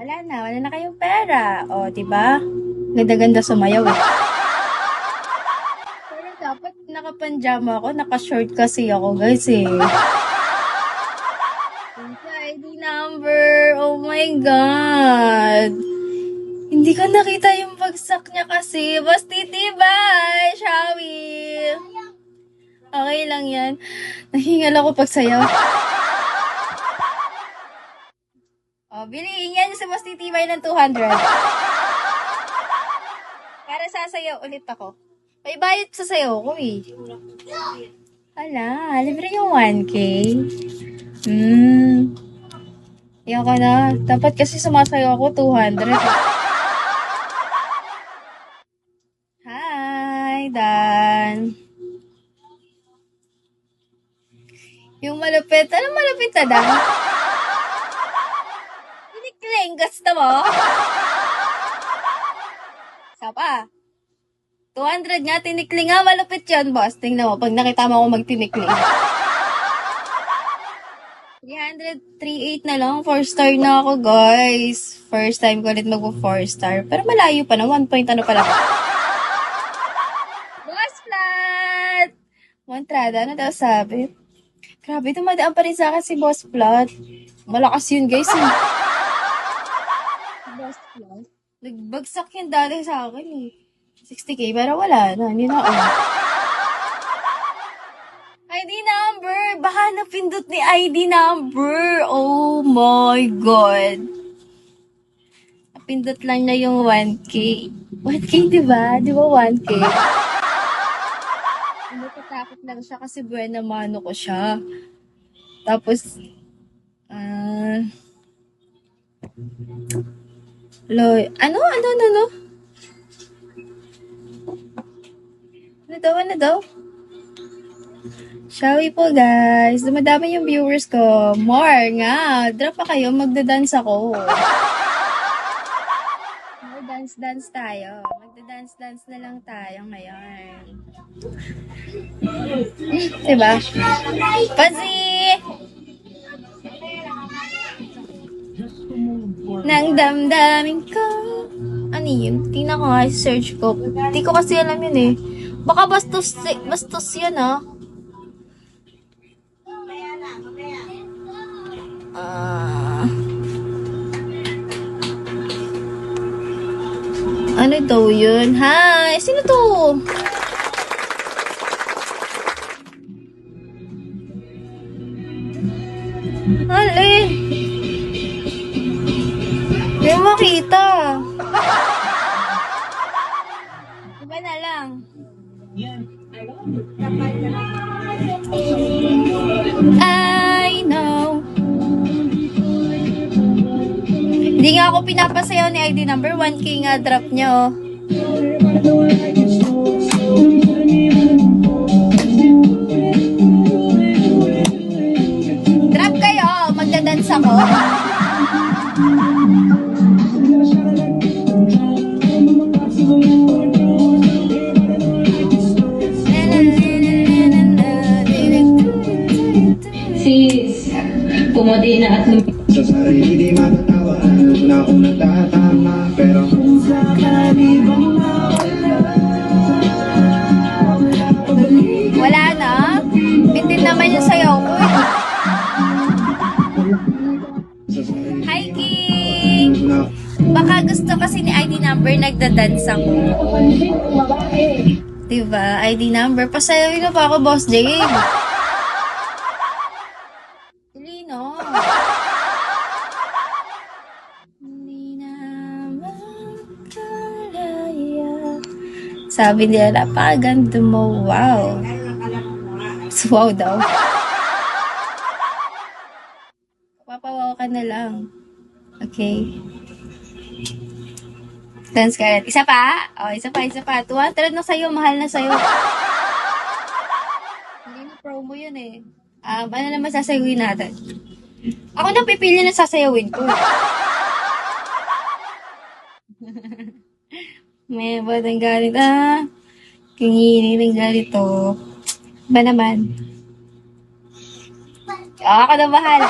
wala na kayong pera. O, diba? Ganda-ganda sumayaw eh. Pero dapat nakapanjama ako, naka-short kasi ako guys eh. ID number, oh my God. Hindi ko nakita yung bagsak niya kasi. Basti, bye, Shawi. Okay lang yan. Nahingal ako pag sayaw. Oh, bilihin yan sa Basti Tibay ng 200. Para sasayaw ulit ako. May bayad sa sayaw ko eh. Hala, libre yung 1K. Yan ka na. Dapat kasi sumasayaw ako 200. Hi, Dan. Yung malupit. Anong malupit na, Dan? Tinikling, gusto mo? Sapa. 200 nga, tinikling nga. Malupit yun, boss. Tingnan mo, pag nakita mo ako magtinikling. 338 na lang. 4 star na ako, guys. First time ko ulit mag-4 star. Pero malayo pa na. 1 point ano pala. Boss Flat! Montrada, ano daw sabi? Grabe, tumadaan pa rin sa akin si Boss Flat. Malakas yun, guys. Boss Flat? Nagbagsak yun dati sa akin eh. 60k, pero wala na. Hindi na ako. ID number! Baka napindot ni ID number! Oh my God! Napindot lang na yung 1K. 1K, diba? Diba 1K? Natatakot lang siya kasi buena mano ko siya. Tapos, ano? Ano daw? Shawi po guys. Dumadami yung viewers ko. More nga. Drop pa kayo. Magda-dance ako. More dance tayo. Magda-dance na lang tayo ngayon. Diba? Pazi! Nang damdamin ko. Ano yun? Tingnan ko nga. Search ko. Hindi ko kasi alam yun eh. Baka bastos yan ah. Ano daw yun? Hi! Sino to? Alin? Hindi mo makita. Iba na lang. I know. Hindi nga ako pinapasayaw ni ID number. 1K nga drop nyo. Drop kayo. Magdadance ako. Sis, pumodi na at sa sarili di matatawa. Alam na kung natatama, pero kung sakali bang Wala na. Bitin naman yung sayaw ko. Hi, King! Baka gusto kasi ni ID number nagda-dance ako. Diba? ID number. Pasayawin na pa ako, Boss Jade. Lino. Hindi na makalaya. Sabi nila, napakaganda mo. Wow. Wow daw. Papawaw ka na lang. Okay. Dance ka rin. Isa pa? Oh, isa pa. 200 na sa'yo. Mahal na sa'yo. Hindi na promo yun eh. Ano naman sasayawin natin? Ako na pipili na sasayawin ko. May ba ng ganito? Kingini ng ganito. Ba naman? Ako na bahala.